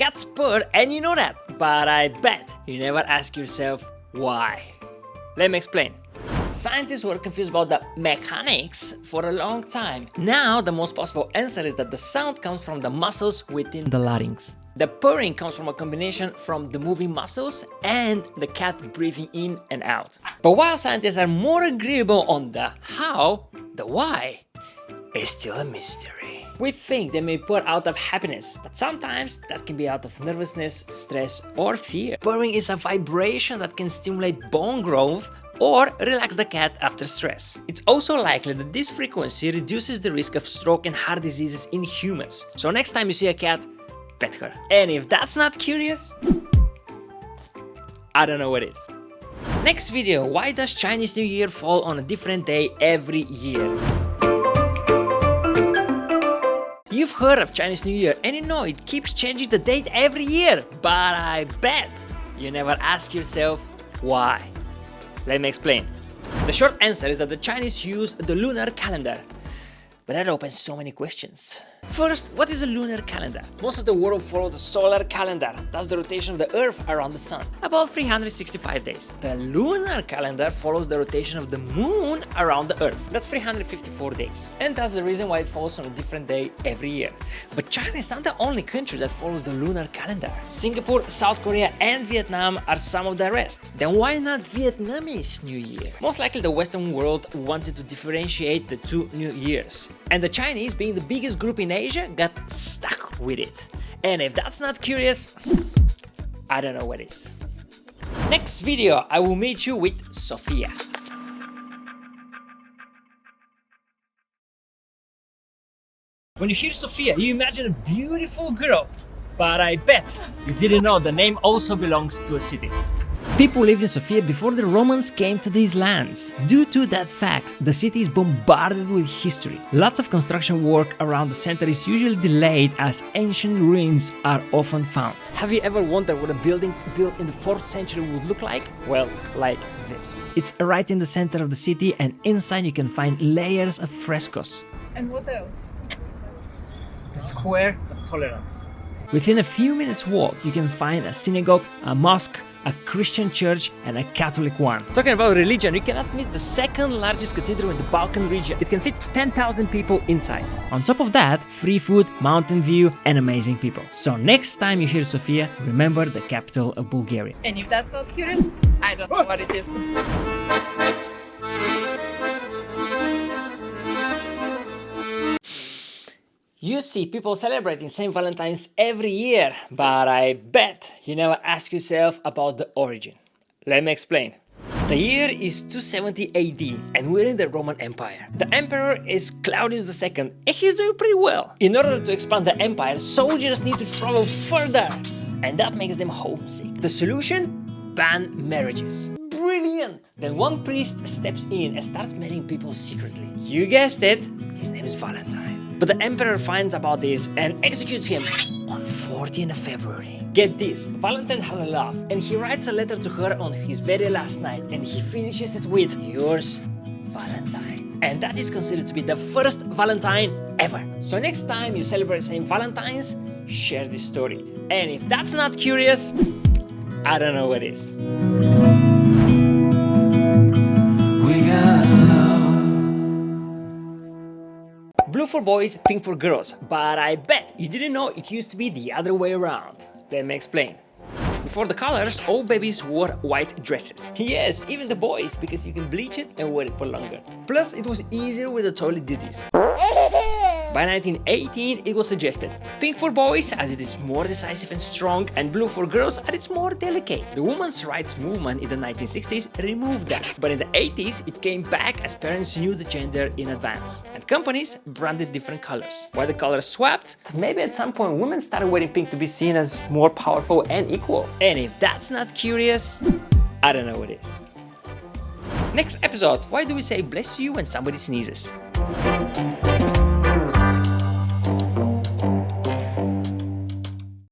cats purr and you know that, but I bet you never ask yourself why. Let me explain. Scientists were confused about the mechanics for a long time. Now the most possible answer is that the sound comes from the muscles within the larynx. The purring comes from a combination from the moving muscles and the cat breathing in and out. But while scientists are more agreeable on the how, the why is still a mystery. We think they may purr out of happiness, but sometimes that can be out of nervousness, stress, or fear. Purring is a vibration that can stimulate bone growth or relax the cat after stress. It's also likely that this frequency reduces the risk of stroke and heart diseases in humans. So next time you see a cat, pet her. And if that's not curious, I don't know what is. Next video, why does Chinese New Year fall on a different day every year? You've heard of Chinese New Year and you know it keeps changing the date every year, but I bet you never ask yourself why. Let me explain. The short answer is that the Chinese use the lunar calendar, but that opens so many questions. First, what is a lunar calendar? Most of the world follow the solar calendar, that's the rotation of the Earth around the Sun, about 365 days. The lunar calendar follows the rotation of the Moon around the Earth, that's 354 days. And that's the reason why it falls on a different day every year. But China is not the only country that follows the lunar calendar. Singapore, South Korea and Vietnam are some of the rest. Then why not Vietnamese New Year? Most likely the Western world wanted to differentiate the two New Years. And the Chinese, being the biggest group in Asia, got stuck with it. And if that's not curious, I don't know what is. Next video, I will meet you with Sofia. When you hear Sofia, you imagine a beautiful girl. But I bet you didn't know the name also belongs to a city. People lived in Sofia before the Romans came to these lands. Due to that fact, the city is bombarded with history. Lots of construction work around the center is usually delayed as ancient ruins are often found. Have you ever wondered what a building built in the 4th century would look like? Well, like this. It's right in the center of the city and inside you can find layers of frescoes. And what else? The Square of Tolerance. Within a few minutes walk, you can find a synagogue, a mosque, a Christian church and a Catholic one. Talking about religion, you cannot miss the second largest cathedral in the Balkan region. It can fit 10,000 people inside. On top of that, free food, mountain view and amazing people. So next time you hear Sofia, remember the capital of Bulgaria. And if that's not curious, I don't know what it is. You see people celebrating St Valentine's every year, but I bet you never ask yourself about the origin. Let me explain. The year is 270 AD and we're in the Roman Empire. The emperor is Claudius II and he's doing pretty well. In order to expand the empire, soldiers need to travel further and that makes them homesick. The solution? Ban marriages. Brilliant! Then one priest steps in and starts marrying people secretly. You guessed it, his name is Valentine. But the emperor finds about this and executes him on 14th of February. Get this, Valentine had a love and he writes a letter to her on his very last night and he finishes it with yours, Valentine. And that is considered to be the first Valentine ever. So next time you celebrate St. Valentine's, share this story. And if that's not curious, I don't know what is. Blue for boys, pink for girls, but I bet you didn't know it used to be the other way around. Let me explain. Before the colors, all babies wore white dresses. Yes, even the boys, because you can bleach it and wear it for longer. Plus, it was easier with the toilet duties. By 1918, it was suggested pink for boys as it is more decisive and strong, and blue for girls as it's more delicate. The women's rights movement in the 1960s removed that, but in the 80s it came back as parents knew the gender in advance, and companies branded different colors. While the colors swapped, maybe at some point women started wearing pink to be seen as more powerful and equal. And if that's not curious, I don't know what is. Next episode, why do we say bless you when somebody sneezes?